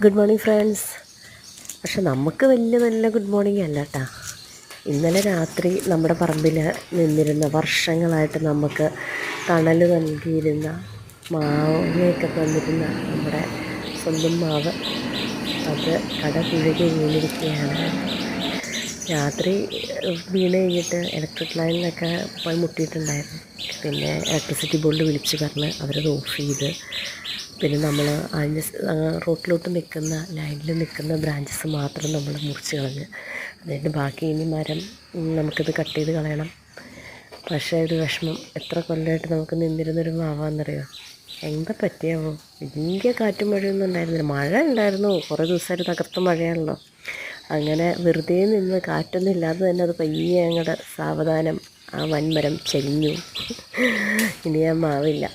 Good morning friends. പക്ഷെ നമുക്ക് വലിയ നല്ല ഗുഡ് മോർണിംഗ് അല്ല കേട്ടോ. ഇന്നലെ രാത്രി നമ്മുടെ പറമ്പിൽ നിന്നിരുന്ന വർഷങ്ങളായിട്ട് നമുക്ക് തണൽ നൽകിയിരുന്ന മാങ്ങയൊക്കെ തന്നിരുന്ന നമ്മുടെ സ്വന്തം മാവ് അത് കടപുഴകി വീണിരിക്കുകയാണ്. രാത്രി വീണ് കഴിഞ്ഞിട്ട് ഇലക്ട്രിക് ലൈനിലൊക്കെ പോയി മുട്ടിയിട്ടുണ്ടായിരുന്നു. പിന്നെ ഇലക്ട്രിസിറ്റി ബോർഡിൽ വിളിച്ച് പറഞ്ഞ് അവരത് ഓഫ് ചെയ്ത്, പിന്നെ നമ്മൾ അതിൻ്റെ റോട്ടിലോട്ട് നിൽക്കുന്ന ലൈനിൽ നിൽക്കുന്ന ബ്രാഞ്ചസ് മാത്രം നമ്മൾ മുറിച്ച് കളഞ്ഞ്, അതായത് ബാക്കി ഇനി മരം നമുക്കിത് കട്ട് ചെയ്ത് കളയണം. പക്ഷേ ഒരു വിഷമം, എത്ര കൊല്ലമായിട്ട് നമുക്ക് നിന്നിരുന്നൊരു മാവാന്നറിയോ, എന്താ പറ്റിയാവോ. വലിയ കാറ്റും മഴയൊന്നും ഉണ്ടായിരുന്നില്ല. മഴ ഉണ്ടായിരുന്നു, കുറേ ദിവസമായിട്ട് തകർത്ത മഴയാണല്ലോ. അങ്ങനെ വെറുതെ നിന്ന് കാറ്റൊന്നും ഇല്ലാതെ തന്നെ അത് പയ്യെ അങ്ങോട്ട് സാവധാനം ആ വൻമരം ചെരിഞ്ഞു. ഇനി ആ മാവില്ല.